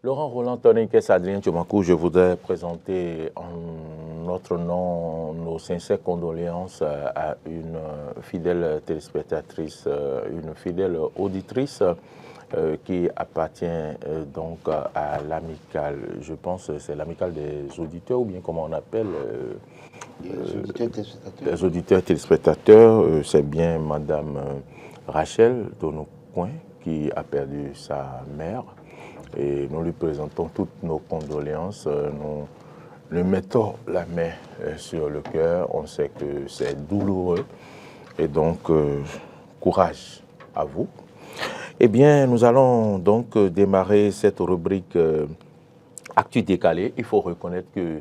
Laurent Roland Toniquès, Adrien Tchomakou, je voudrais présenter en notre nom nos sincères condoléances à une fidèle téléspectatrice, une fidèle auditrice qui appartient donc à l'amicale, je pense que c'est l'amicale des auditeurs, ou bien comment on appelle les auditeurs téléspectateurs, c'est bien Madame Rachel Donocoin qui a perdu sa mère. Et nous lui présentons toutes nos condoléances. Nous lui mettons la main sur le cœur. On sait que c'est douloureux. Et donc, courage à vous. Eh bien, nous allons donc démarrer cette rubrique Actu décalé. Il faut reconnaître que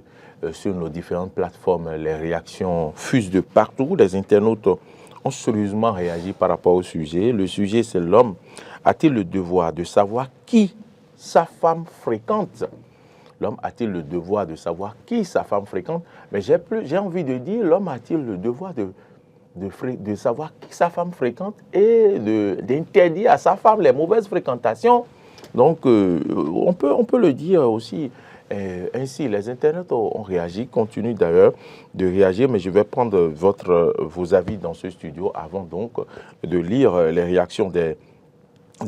sur nos différentes plateformes, les réactions fusent de partout. Les internautes ont sérieusement réagi par rapport au sujet. Le sujet, c'est l'homme a-t-il le devoir de savoir qui sa femme fréquente? L'homme a-t-il le devoir de savoir qui sa femme fréquente? Mais j'ai envie de dire, l'homme a-t-il le devoir de savoir qui sa femme fréquente et d'interdire à sa femme les mauvaises fréquentations? Donc, on peut le dire aussi ainsi. Les internautes ont réagi, continuent d'ailleurs de réagir, mais je vais prendre vos avis dans ce studio avant donc de lire les réactions des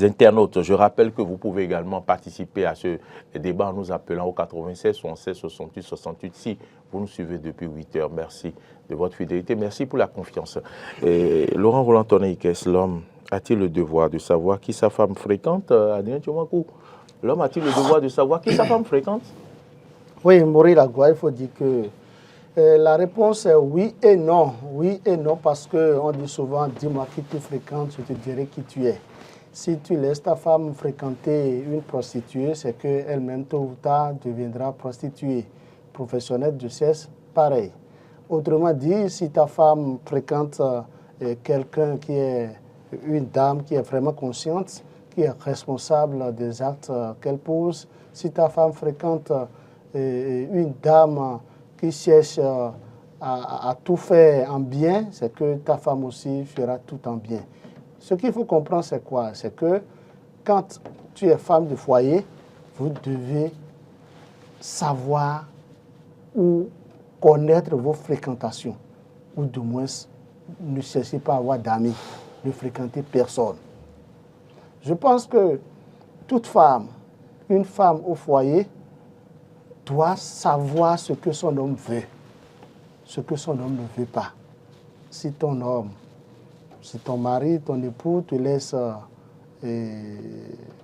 internautes. Je rappelle que vous pouvez également participer à ce débat en nous appelant au 96 76 68 68 si vous nous suivez depuis 8 heures. Merci de votre fidélité. Merci pour la confiance. Laurent Roland Toniquès, l'homme a-t-il le devoir de savoir qui sa femme fréquente? Adrien Tchomakou, l'homme a-t-il le devoir de savoir qui sa femme fréquente? Oui, Maurice Lagua, il faut dire que la réponse est oui et non. Oui et non, parce qu'on dit souvent, dis-moi qui tu fréquentes, je te dirai qui tu es. Si tu laisses ta femme fréquenter une prostituée, c'est qu'elle-même, tôt ou tard, deviendra prostituée. Professionnelle de sexe, pareil. Autrement dit, si ta femme fréquente quelqu'un qui est une dame qui est vraiment consciente, qui est responsable des actes qu'elle pose, si ta femme fréquente une dame qui cherche à tout faire en bien, c'est que ta femme aussi fera tout en bien. Ce qu'il faut comprendre, c'est quoi? C'est que quand tu es femme de foyer, vous devez savoir ou connaître vos fréquentations. Ou du moins, ne cherchez pas à avoir d'amis, ne fréquentez personne. Je pense que toute femme, une femme au foyer, doit savoir ce que son homme veut, ce que son homme ne veut pas. Si ton homme, si ton mari, ton époux te laisse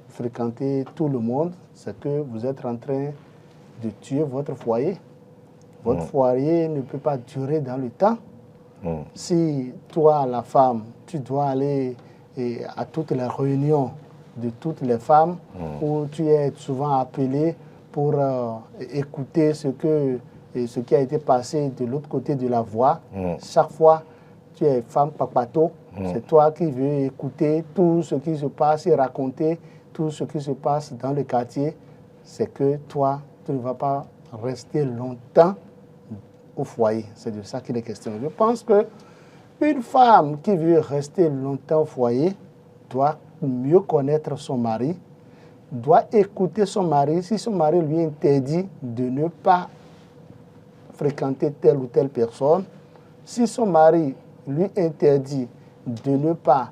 fréquenter tout le monde, c'est que vous êtes en train de tuer votre foyer. Votre foyer ne peut pas durer dans le temps. Si toi, la femme, tu dois aller à toutes les réunions de toutes les femmes, où tu es souvent appelé pour écouter ce qui a été passé de l'autre côté de la voie, chaque fois, tu es femme papato, c'est toi qui veux écouter tout ce qui se passe et raconter tout ce qui se passe dans le quartier. C'est que toi, tu ne vas pas rester longtemps au foyer. C'est de ça qu'il est question. Je pense qu'une femme qui veut rester longtemps au foyer doit mieux connaître son mari, doit écouter son mari. Si son mari lui interdit de ne pas fréquenter telle ou telle personne, si son mari lui interdit de ne pas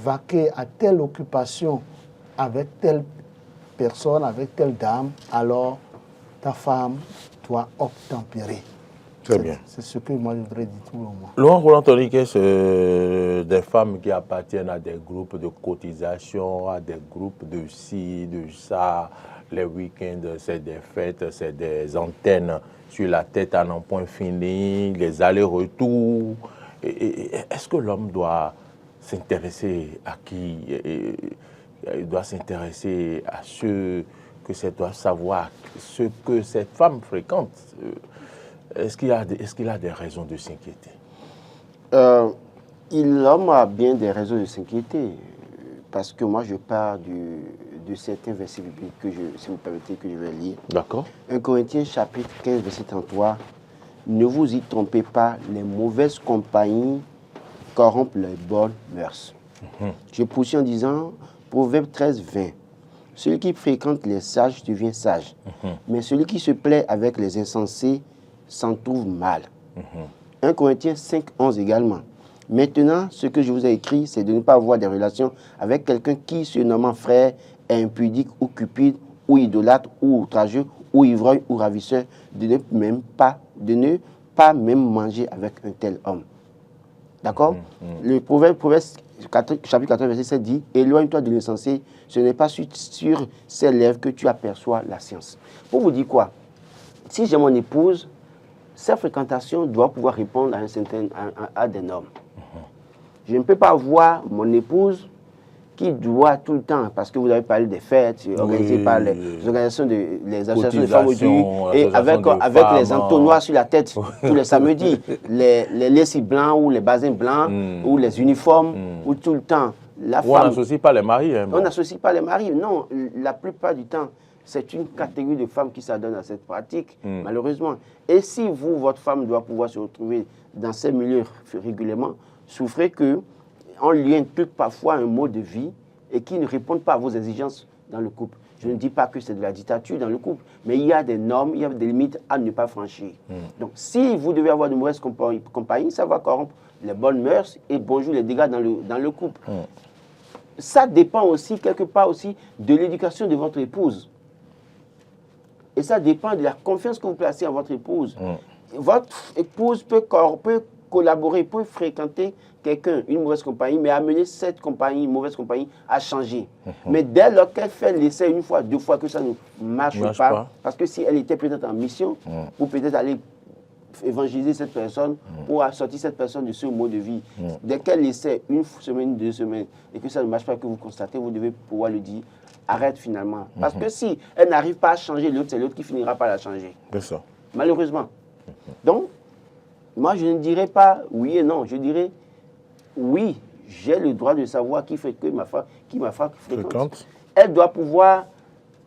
vaquer à telle occupation avec telle personne, avec telle dame, alors ta femme doit obtempérer. Très bien. C'est ce que moi je voudrais dire tout le monde. Laurent Roland Toniquès, des femmes qui appartiennent à des groupes de cotisation, à des groupes de ci, de ça, les week-ends, c'est des fêtes, c'est des antennes sur la tête à n'en point fini, les allers-retours. Est-ce que l'homme doit s'intéresser à qui? Il doit s'intéresser à ceux que c'est doit savoir ce que cette femme fréquente. Est-ce qu'il a des raisons de s'inquiéter? L'homme a bien des raisons de s'inquiéter. Parce que moi, je pars de certains versets bibliques que si vous permettez, que je vais lire. D'accord. 1 Corinthiens chapitre 15, verset 33. Ne vous y trompez pas, les mauvaises compagnies corrompent les bonnes mœurs. Je poursuis en disant, Proverbe 13, 20. celui qui fréquente les sages devient sage. Mais celui qui se plaît avec les insensés s'en trouve mal. 1 Corinthiens 5, 11 également. Maintenant, ce que je vous ai écrit, c'est de ne pas avoir des relations avec quelqu'un qui, se nommant frère, est impudique ou cupide, ou idolâtre, ou outrageux, ou ivrogne, ou ravisseur, de ne pas même manger avec un tel homme. D'accord? Le proverbe chapitre 14, verset 7 dit « Éloigne-toi de l'insensé, ce n'est pas sur ses lèvres que tu aperçois la science. » Pour vous dire quoi? Si j'ai mon épouse, sa fréquentation doit pouvoir répondre à des normes. Je ne peux pas avoir mon épouse qui doit tout le temps, parce que vous avez parlé des fêtes organisées par les organisations les associations de femmes aujourd'hui, et avec les entonnoirs sur la tête tous les samedis, les lacis blancs ou les basins blancs ou les uniformes, ou tout le temps. La femme, on n'associe pas les maris. Hein, on n'associe pas les maris, non. La plupart du temps, c'est une catégorie de femmes qui s'adonne à cette pratique, malheureusement. Et si vous, votre femme doit pouvoir se retrouver dans ces milieux régulièrement, souffrez qu'on lui implique parfois un mode de vie et qui ne répond pas à vos exigences dans le couple. Je ne dis pas que c'est de la dictature dans le couple, mais il y a des normes, il y a des limites à ne pas franchir. Donc, si vous devez avoir de mauvaises compagnies, ça va corrompre les bonnes mœurs et bonjour les dégâts dans le couple. Ça dépend aussi, quelque part aussi, de l'éducation de votre épouse. Et ça dépend de la confiance que vous placez en votre épouse. Votre épouse peut collaborer, peut fréquenter quelqu'un, une mauvaise compagnie, mais amener cette compagnie, une mauvaise compagnie, à changer. Mais dès lors qu'elle fait l'essai une fois, deux fois, que ça ne marche pas, parce que si elle était peut-être en mission, ou peut-être aller évangéliser cette personne, ou sortir cette personne de ce mode de vie, dès qu'elle essaie une semaine, 2 semaines, et que ça ne marche pas, que vous constatez, vous devez pouvoir le dire, arrête finalement. Parce que si elle n'arrive pas à changer l'autre, c'est l'autre qui finira par la changer. C'est ça. Malheureusement. Donc, moi, je ne dirais pas oui et non. Je dirais oui, j'ai le droit de savoir qui ma femme fréquente. Elle doit pouvoir...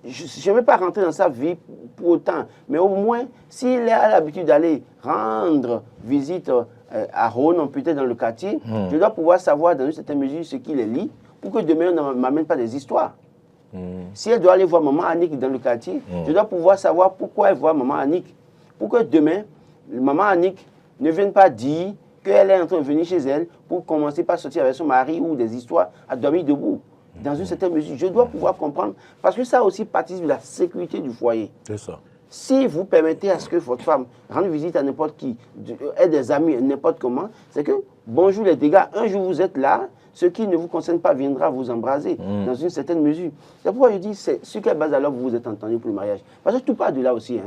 Je ne vais pas rentrer dans sa vie pour autant, mais au moins, s'il a l'habitude d'aller rendre visite à Rhône, peut-être dans le quartier, je dois pouvoir savoir dans une certaine mesure ce qu'il lit, pour que demain, on ne m'amène pas des histoires. Si elle doit aller voir maman Annick dans le quartier, je dois pouvoir savoir pourquoi elle voit maman Annick. Pour que demain, maman Annick ne vienne pas dire qu'elle est en train de venir chez elle pour commencer par sortir avec son mari ou des histoires à dormir debout. Dans une certaine mesure, je dois pouvoir comprendre, parce que ça aussi participe de la sécurité du foyer. C'est ça. Si vous permettez à ce que votre femme rende visite à n'importe qui, ait des amis, n'importe comment, c'est que, bonjour les dégâts, un jour vous êtes là, ce qui ne vous concerne pas viendra vous embraser, dans une certaine mesure. C'est pourquoi je dis, c'est sur quelle base alors vous vous êtes entendu pour le mariage. Parce que tout part de là aussi.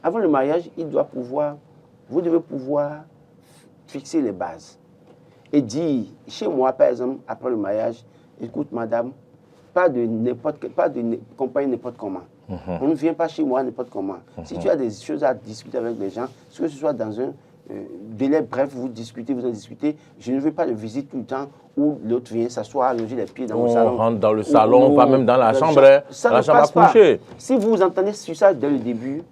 Avant le mariage, vous devez pouvoir fixer les bases. Et dire, chez moi par exemple, après le mariage, écoute madame, pas de compagnie n'importe comment. On ne vient pas chez moi n'importe comment. Si tu as des choses à discuter avec les gens, que ce soit dans un délai bref, vous discutez, vous en discutez, je ne veux pas de visite tout le temps où l'autre vient s'asseoir, allonger les pieds dans le salon. On rentre dans le salon, on va même dans la chambre, la chambre à coucher. Si vous vous entendez sur ça dès le début,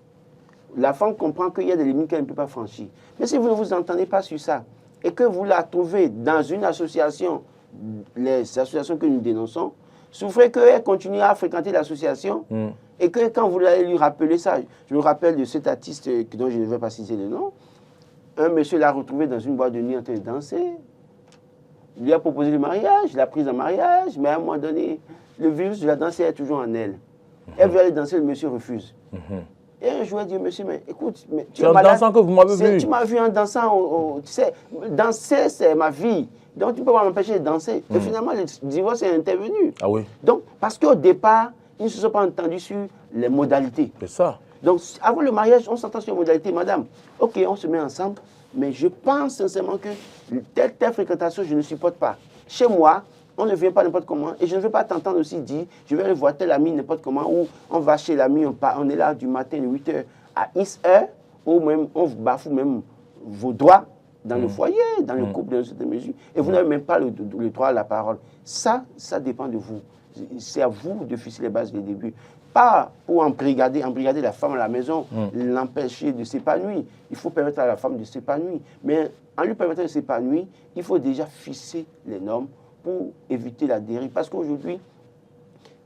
la femme comprend qu'il y a des limites qu'elle ne peut pas franchir. Mais si vous ne vous entendez pas sur ça, et que vous la trouvez dans une association, les associations que nous dénonçons, souffrez qu'elle continue à fréquenter l'association et que quand vous allez lui rappeler ça, je me rappelle de cet artiste dont je ne vais pas citer le nom, un monsieur l'a retrouvé dans une boîte de nuit en train de danser, il lui a proposé le mariage, il l'a prise en mariage, mais à un moment donné, le virus de la danse est toujours en elle. Elle veut aller danser, le monsieur refuse. Et un jour, elle dit, monsieur, mais écoute, tu es malade. C'est en dansant que vous m'avez vu. Tu m'as vu en dansant, tu sais, danser, c'est ma vie. Donc, tu ne peux pas m'empêcher de danser. Et finalement, le divorce est intervenu. Ah oui. Donc, parce qu'au départ, ils ne se sont pas entendus sur les modalités. C'est ça. Donc, avant le mariage, on s'entend sur les modalités. Madame, ok, on se met ensemble, mais je pense sincèrement que telle fréquentation, je ne supporte pas. Chez moi, on ne vient pas n'importe comment. Et je ne veux pas t'entendre aussi dire, je vais aller voir tel ami n'importe comment, ou on va chez l'ami, on est là du matin de 8h à 10h, ou même on bafoue même vos droits dans le foyer, dans le couple, dans cette mesure. Et vous n'avez même pas le droit à la parole. Ça dépend de vous. C'est à vous de fixer les bases dès le début. Pas pour embrigader la femme à la maison, l'empêcher de s'épanouir. Il faut permettre à la femme de s'épanouir. Mais en lui permettant de s'épanouir, il faut déjà fixer les normes pour éviter la dérive. Parce qu'aujourd'hui,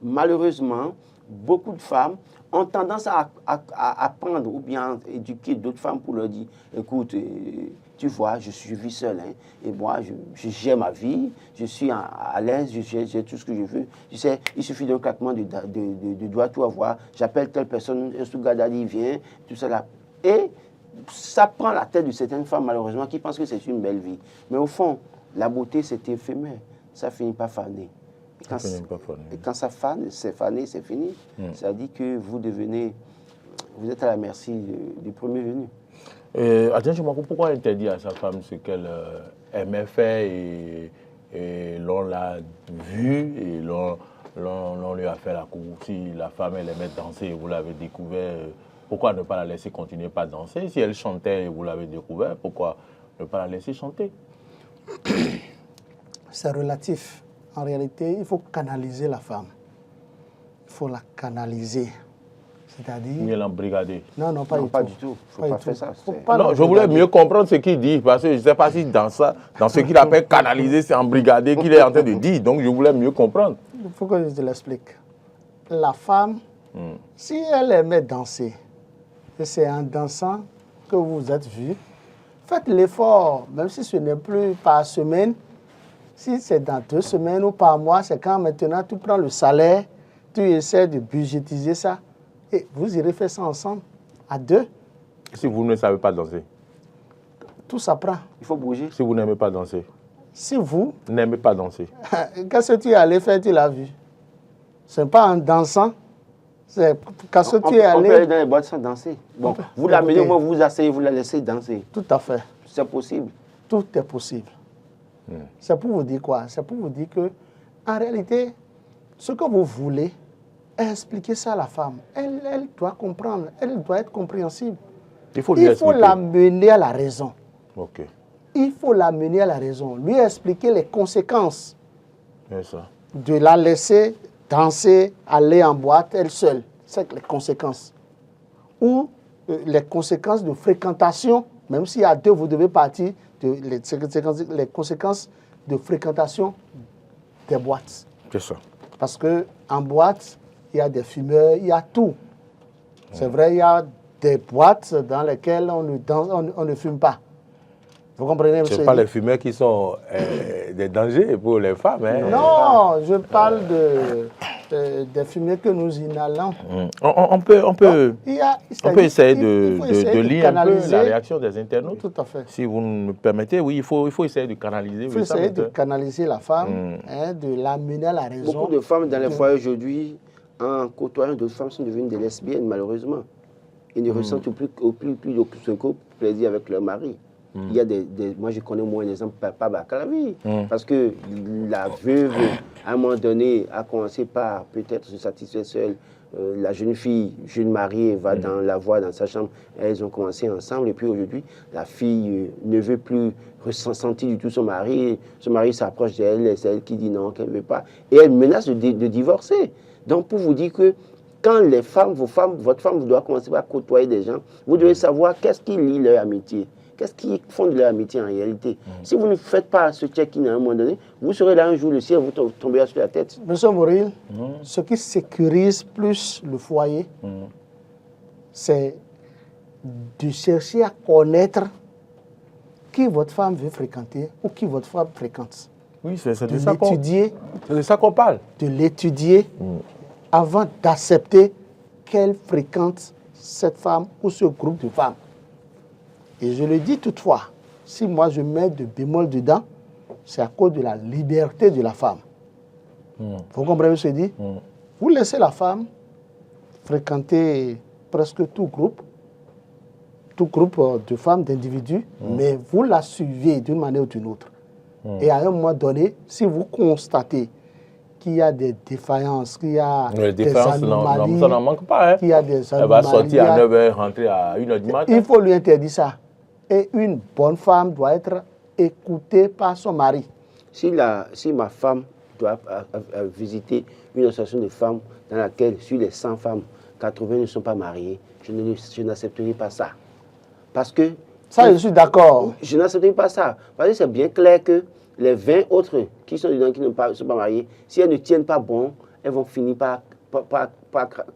malheureusement, beaucoup de femmes ont tendance à prendre ou bien éduquer d'autres femmes pour leur dire, écoute, tu vois, je vis seule, hein, et moi, je gère ma vie, je suis à l'aise, j'ai tout ce que je veux. Tu sais, il suffit d'un claquement de doigts, tout avoir. J'appelle telle personne, un sugar daddy vient, tout ça là. Et ça prend la tête de certaines femmes, malheureusement, qui pensent que c'est une belle vie. Mais au fond, la beauté, c'est éphémère. Ça finit par faner. Et quand ça fane, c'est fané, c'est fini. Ça dit que vous êtes à la merci du premier venu. Pourquoi interdire à sa femme ce qu'elle aimait faire et l'on l'a vu et l'on lui a fait la cour? Si la femme, elle aimait danser et vous l'avez découvert, pourquoi ne pas la laisser continuer par danser? Si elle chantait et vous l'avez découvert, pourquoi ne pas la laisser chanter? C'est relatif. En réalité, il faut canaliser la femme. Il faut la canaliser. C'est-à-dire... Mieux l'embrigader. Non, pas du tout. Il ne faut pas faire ça. Non, je voulais mieux comprendre ce qu'il dit, parce que je ne sais pas si dans ce qu'il appelle canaliser, c'est embrigader qu'il est en train de dire. Donc, je voulais mieux comprendre. Il faut que je te l'explique. La femme, si elle aimait danser, et c'est en dansant que vous vous êtes vus, faites l'effort, même si ce n'est plus par semaine, si c'est dans 2 semaines ou par mois, c'est quand maintenant tu prends le salaire, tu essaies de budgétiser ça, et vous irez faire ça ensemble, à 2. Si vous ne savez pas danser? Tout s'apprend. Il faut bouger. Si vous n'aimez pas danser? Si vous... n'aimez pas danser? Qu'est-ce que tu es allé faire, tu l'as vu? Ce n'est pas en dansant. C'est quand tu es allé... On peut aller dans les boîtes sans danser. Bon, vous l'amenez, moi vous vous asseyez, vous la laissez danser. Tout à fait. C'est possible. Tout est possible. C'est pour vous dire quoi? C'est pour vous dire que, en réalité, ce que vous voulez, expliquer ça à la femme. Elle doit comprendre, elle doit être compréhensible. Il faut la mener à la raison. Ok. Il faut la mener à la raison. Lui expliquer les conséquences ça. De la laisser danser, aller en boîte, elle seule. C'est les conséquences. Ou les conséquences de fréquentation, même s'il y a 2, vous devez partir, les conséquences de fréquentation des boîtes. C'est ça. Parce qu'en boîte, il y a des fumeurs, il y a tout. C'est vrai, il y a des boîtes dans lesquelles on ne fume pas. Vous comprenez, monsieur? Ce n'est pas les fumeurs qui sont des dangers pour les femmes. Hein. Non, je parle des fumées que nous inhalons. On peut essayer de lire un peu la réaction des internautes. Tout à fait. Si vous me permettez, oui, il faut essayer de canaliser. Il faut essayer de canaliser la femme, de l'amener à la raison. Beaucoup de femmes dans les foyers aujourd'hui, en côtoyant d'autres femmes, sont devenues des lesbiennes, malheureusement. Ils ne ressentent plus aucun plaisir avec leur mari. Il y a moi, je connais moins d'exemples, pas Bakalavi, parce que la veuve, à un moment donné, a commencé par peut-être se satisfaire seule. La jeune fille, jeune mariée, va dans la voie, dans sa chambre. Elles ont commencé ensemble. Et puis aujourd'hui, la fille ne veut plus ressentir du tout son mari. Son mari s'approche d'elle, et c'est elle qui dit non, qu'elle ne veut pas. Et elle menace de divorcer. Donc, pour vous dire que quand les femmes, votre femme, vous doit commencer par côtoyer des gens, vous devez savoir qu'est-ce qui lie leur amitié. Qu'est-ce qui fonde leur amitié en réalité? Si vous ne faites pas ce check-in à un moment donné, vous serez là un jour, le ciel vous tombera sur la tête. Monsieur Moril, ce qui sécurise plus le foyer, c'est de chercher à connaître qui votre femme veut fréquenter ou qui votre femme fréquente. Oui, c'est de ça qu'on parle. De l'étudier avant d'accepter qu'elle fréquente cette femme ou ce groupe de femmes. Et je le dis toutefois, si moi je mets de bémol dedans, c'est à cause de la liberté de la femme. Vous comprenez ce que je dis? Vous laissez la femme fréquenter presque tout groupe de femmes, d'individus, mais vous la suivez d'une manière ou d'une autre. Et à un moment donné, si vous constatez qu'il y a des défaillances, qu'il y a des anomalies, ça n'en manque pas. Hein. Qu'il y a des anomalies, elle va sortir à 9h, rentrer à 1h du matin. Il faut lui interdire ça. Et une bonne femme doit être écoutée par son mari. Si ma femme doit visiter une association de femmes dans laquelle, sur les 100 femmes, 80 ne sont pas mariées, je n'accepterai pas ça. Parce que... Ça, je suis d'accord. Je n'accepterai pas ça. Parce que c'est bien clair que les 20 autres qui sont dedans, qui ne sont pas mariés, si elles ne tiennent pas bon, elles vont finir par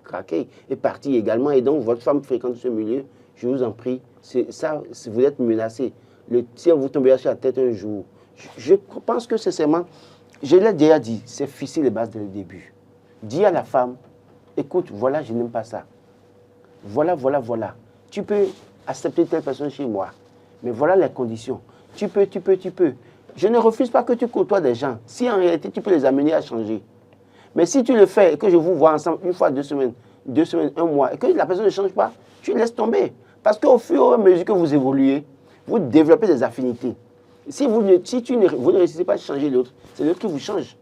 craquer et partir également. Et donc, votre femme fréquente ce milieu, je vous en prie, ça, si vous êtes menacé, le tir vous tombera sur la tête un jour. Je pense que c'est seulement, je l'ai déjà dit, c'est fixer les bases dès le début. Dis à la femme, écoute, voilà, je n'aime pas ça. Voilà. Tu peux accepter telle personne chez moi, mais voilà les conditions. Tu peux. Je ne refuse pas que tu côtoies des gens, si en réalité tu peux les amener à changer. Mais si tu le fais et que je vous vois ensemble une fois, 2 semaines, 1 mois, et que la personne ne change pas, tu laisses tomber. Parce qu'au fur et à mesure que vous évoluez, vous développez des affinités. Si vous ne réussissez pas à changer l'autre, c'est l'autre qui vous change.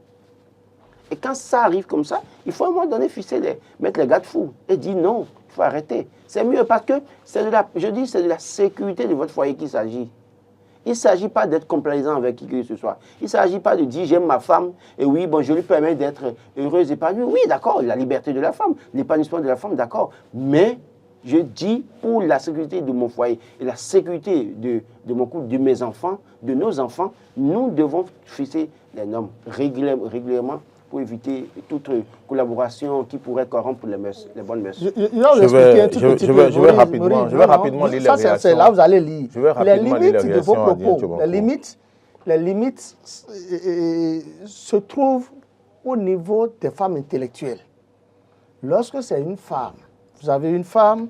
Et quand ça arrive comme ça, il faut à un moment donné mettre les garde-fous et dire non, il faut arrêter. C'est mieux parce que c'est de la sécurité de votre foyer qu'il s'agit. Il ne s'agit pas d'être complaisant avec qui que ce soit. Il ne s'agit pas de dire j'aime ma femme et oui, bon, je lui permets d'être heureuse, épanouie. Oui, d'accord, la liberté de la femme, l'épanouissement de la femme, d'accord. Mais je dis pour la sécurité de mon foyer et la sécurité de mon couple, de mes enfants, de nos enfants, nous devons fixer les normes régulièrement pour éviter toute collaboration qui pourrait corrompre les bonnes mœurs. Je vais rapidement lire les réactions. C'est là où vous allez lire. Je vais rapidement lire les limites de vos propos. Les limites se trouvent au niveau des femmes intellectuelles. Lorsque c'est une femme, vous avez une femme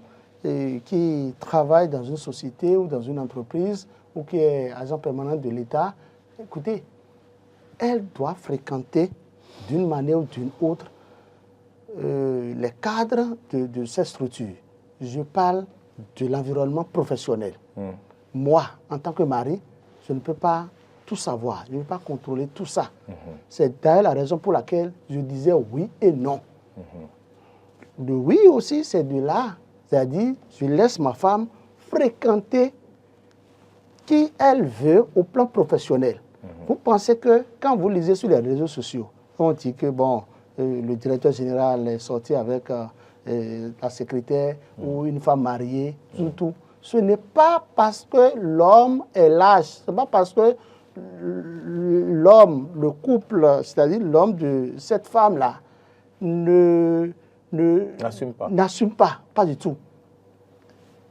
qui travaille dans une société ou dans une entreprise ou qui est agent permanent de l'État, écoutez, elle doit fréquenter d'une manière ou d'une autre les cadres de cette structure. Je parle de l'environnement professionnel. Moi, en tant que mari, je ne peux pas tout savoir, je ne peux pas contrôler tout ça. C'est d'ailleurs la raison pour laquelle je disais oui et non. Le oui aussi, c'est de là, c'est-à-dire je laisse ma femme fréquenter qui elle veut au plan professionnel. Vous pensez que quand vous lisez sur les réseaux sociaux, on dit que bon, le directeur général est sorti avec la secrétaire ou une femme mariée, tout. Ce n'est pas parce que l'homme est lâche, ce n'est pas parce que l'homme, le couple, c'est-à-dire l'homme de cette femme-là, n'assume pas du tout.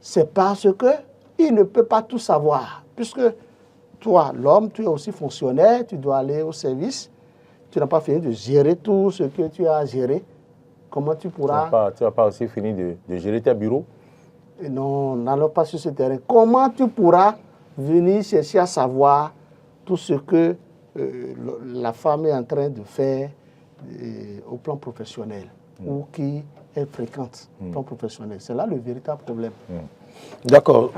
C'est parce qu'il ne peut pas tout savoir, puisque toi, l'homme, tu es aussi fonctionnaire, tu dois aller au service. Tu n'as pas fini de gérer tout ce que tu as géré. Comment tu pourras... Tu n'as pas aussi fini de gérer tes bureaux? Non, n'allons pas sur ce terrain. Comment tu pourras venir chercher à savoir tout ce que la femme est en train de faire au plan professionnel ou qui est fréquente au plan professionnel? C'est là le véritable problème. D'accord.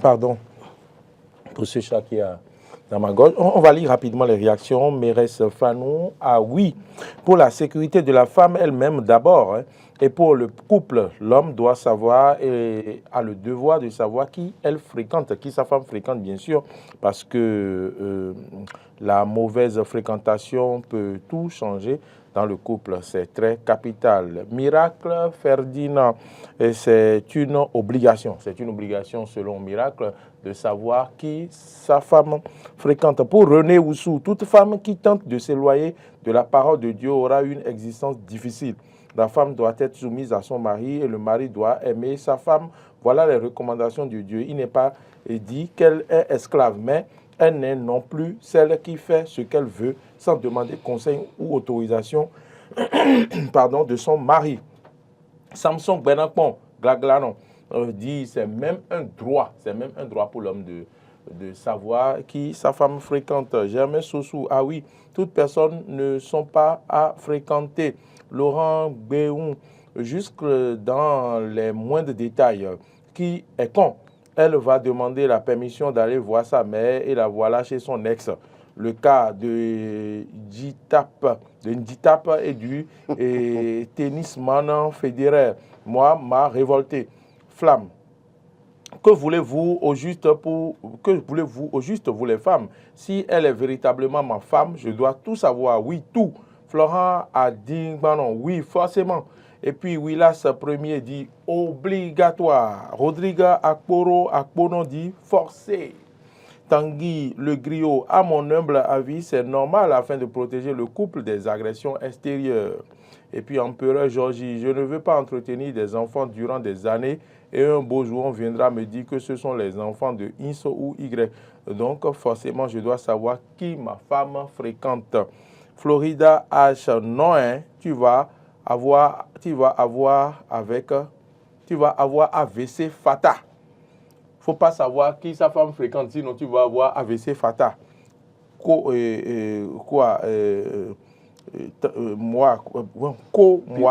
Pardon pour ce chat qui a dans ma gorge. On va lire rapidement les réactions. Mérès Fanou, oui, pour la sécurité de la femme elle-même d'abord, et pour le couple, l'homme doit savoir et a le devoir de savoir qui elle fréquente, qui sa femme fréquente, bien sûr, parce que la mauvaise fréquentation peut tout changer dans le couple. C'est très capital. Miracle Ferdinand, c'est une obligation. C'est une obligation selon Miracle de savoir qui sa femme fréquente. Pour René Oussou, toute femme qui tente de s'éloigner de la parole de Dieu aura une existence difficile. La femme doit être soumise à son mari et le mari doit aimer sa femme. Voilà les recommandations de Dieu. Il n'est pas dit qu'elle est esclave, mais elle n'est non plus celle qui fait ce qu'elle veut sans demander conseil ou autorisation de son mari. Samson Benakpon, Glaglanon, dit c'est même un droit pour l'homme de savoir qui sa femme fréquente. Germain Sossou, oui, toutes personnes ne sont pas à fréquenter. Laurent Béoun, jusque dans les moindres détails. Qui est con? Elle va demander la permission d'aller voir sa mère et la voilà chez son ex. Le cas de Nditap et du tennisman fédéraire, moi, m'a révolté. Flamme. Que voulez-vous au juste vous les femmes? Si elle est véritablement ma femme, je dois tout savoir, oui, tout. Florent a dit, non, oui, forcément. Et puis, Willas premier dit obligatoire. Rodrigue Akporo dit forcé. Tanguy Le Griot, à mon humble avis, c'est normal afin de protéger le couple des agressions extérieures. Et puis Empereur Georgie, je ne veux pas entretenir des enfants durant des années et un beau jour on viendra me dire que ce sont les enfants de X ou Y. Donc forcément je dois savoir qui ma femme fréquente. Florida H, non, hein, tu vas avoir AVC Fata. Faut pas savoir qui sa femme fréquente, sinon tu vas avoir AVC Fata.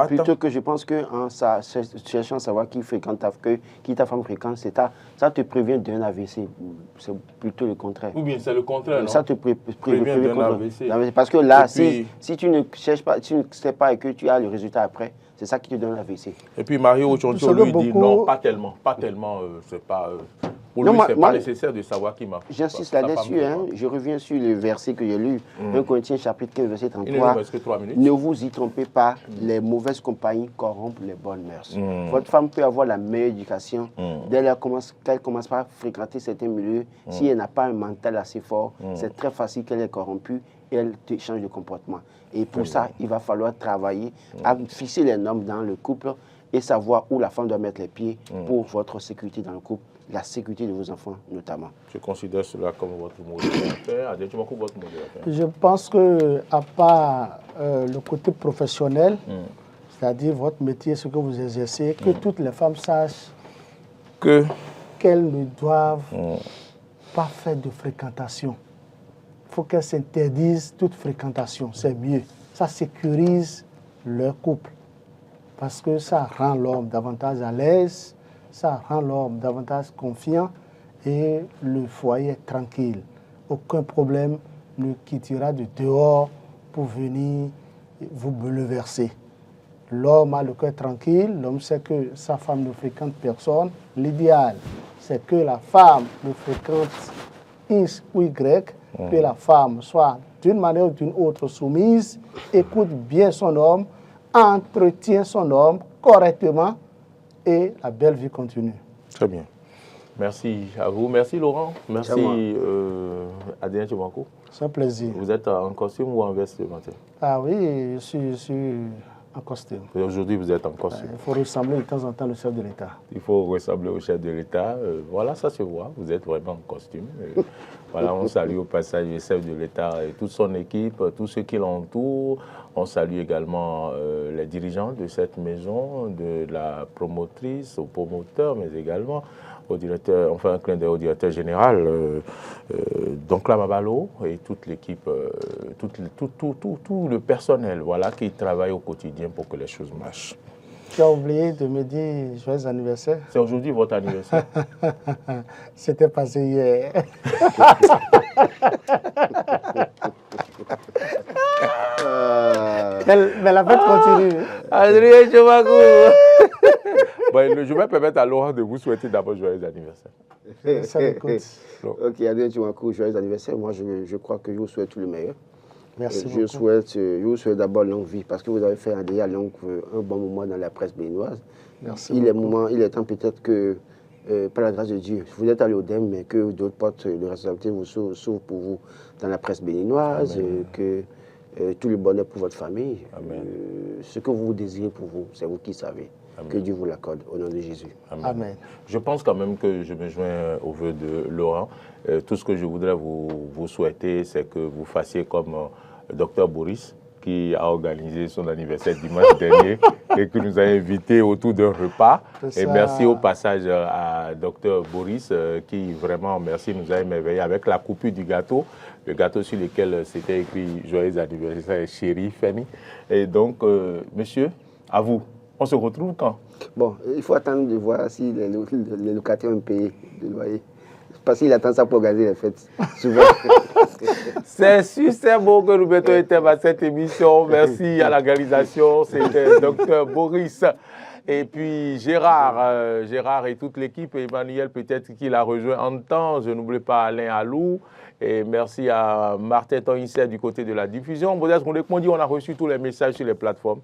Plutôt que je pense que en cherchant à savoir qui ta femme fréquente, ça te prévient d'un AVC. C'est plutôt le contraire. Ou bien c'est le contraire, non? Ça te prévient d'un AVC. Parce que là, puis, si tu ne cherches pas, tu ne sais pas et que tu as le résultat après, c'est ça qui te donne l'AVC. Et puis Mario Ochoncho lui dit non, pas tellement, c'est pas... Pour lui, c'est pas nécessaire de savoir qui m'a fait. J'insiste là-dessus, hein, je reviens sur le verset que j'ai lu, 1 Corinthiens chapitre 15, verset 33. Il ne nous reste que 3 minutes. Ne vous y trompez pas, les mauvaises compagnies corrompent les bonnes mœurs. Votre femme peut avoir la meilleure éducation. Dès qu'elle commence par fréquenter certains milieux, si elle n'a pas un mental assez fort, c'est très facile qu'elle est corrompue et elle change de comportement. Et pour ça, il va falloir travailler à fixer les normes dans le couple et savoir où la femme doit mettre les pieds pour votre sécurité dans le couple, la sécurité de vos enfants notamment. Je considère cela comme votre modèle d'affaires. Votre modèle d'affaires. Je pense que à part le côté professionnel, c'est-à-dire votre métier, ce que vous exercez, que toutes les femmes sachent qu'elles ne doivent pas faire de fréquentation. Il faut qu'elles s'interdisent toute fréquentation, c'est mieux. Ça sécurise leur couple parce que ça rend l'homme davantage à l'aise, ça rend l'homme davantage confiant et le foyer est tranquille. Aucun problème ne quittera de dehors pour venir vous bouleverser. L'homme a le cœur tranquille, l'homme sait que sa femme ne fréquente personne. L'idéal, c'est que la femme ne fréquente X ou Y, que la femme soit d'une manière ou d'une autre soumise, écoute bien son homme, entretient son homme correctement et la belle vie continue. Très bien. Merci à vous. Merci Laurent. Merci Adrien Tchebankou. C'est un plaisir. Vous êtes en costume ou en veste ce matin? Ah oui, je suis en costume. Aujourd'hui, vous êtes en costume. Il faut ressembler de temps en temps au chef de l'État. Il faut ressembler au chef de l'État. Voilà, ça se voit. Vous êtes vraiment en costume. Voilà, on salue au passage le chef de l'État et toute son équipe, tous ceux qui l'entourent. On salue également les dirigeants de cette maison, de la promotrice, au promoteur, mais également au directeur, enfin un clin d'œil au directeur général, donc la Mabalo et toute l'équipe, tout le personnel, voilà, qui travaille au quotidien pour que les choses marchent. Tu as oublié de me dire joyeux anniversaire. C'est aujourd'hui votre anniversaire. C'était passé hier. Mais la fête continue. Adrien Tchebankou. Bon, je vais permettre à Laurent de vous souhaiter d'abord joyeux anniversaire. Ça m'écoute. Ok, Adrien Tchebankou, joyeux anniversaire. Moi, je crois que je vous souhaite tout le meilleur. Merci beaucoup. Je vous souhaite d'abord longue vie parce que vous avez fait déjà un bon moment dans la presse béninoise. Merci beaucoup. Il est temps peut-être que, par la grâce de Dieu, vous êtes à l'ODEM, mais que d'autres portes de responsabilité vous s'ouvrent pour vous dans la presse béninoise, que tout le bonheur pour votre famille. Ce que vous désirez pour vous, c'est vous qui savez. Amen. Que Dieu vous l'accorde au nom de Jésus. Amen. Amen. Je pense quand même que je me joins au vœu de Laurent. Tout ce que je voudrais vous souhaiter, c'est que vous fassiez comme Dr Boris, qui a organisé son anniversaire dimanche dernier et qui nous a invités autour d'un repas. Et merci au passage à Dr Boris, qui vraiment, merci, nous a émerveillés avec la coupure du gâteau, le gâteau sur lequel c'était écrit « Joyeux anniversaire, chérie Fanny ». Et donc, monsieur, à vous. On se retrouve quand? Bon, il faut attendre de voir si les locataires ont payé le loyer. Parce qu'il attend ça pour organiser les fêtes, souvent. C'est sûr, c'est bon que nous mettons un thème à cette émission. Merci à l'organisation. C'était Dr Boris. Et puis Gérard et toute l'équipe. Emmanuel, peut-être qu'il a rejoint en temps. Je n'oublie pas Alain Alou. Et merci à Martin Tonisset du côté de la diffusion. On a reçu tous les messages sur les plateformes.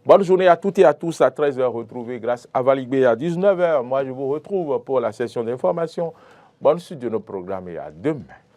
Bonne journée à toutes et à tous. À 13h, retrouvez grâce à Valigbe à 19h. Moi, je vous retrouve pour la session d'information. Bonne suite de nos programmes et à demain.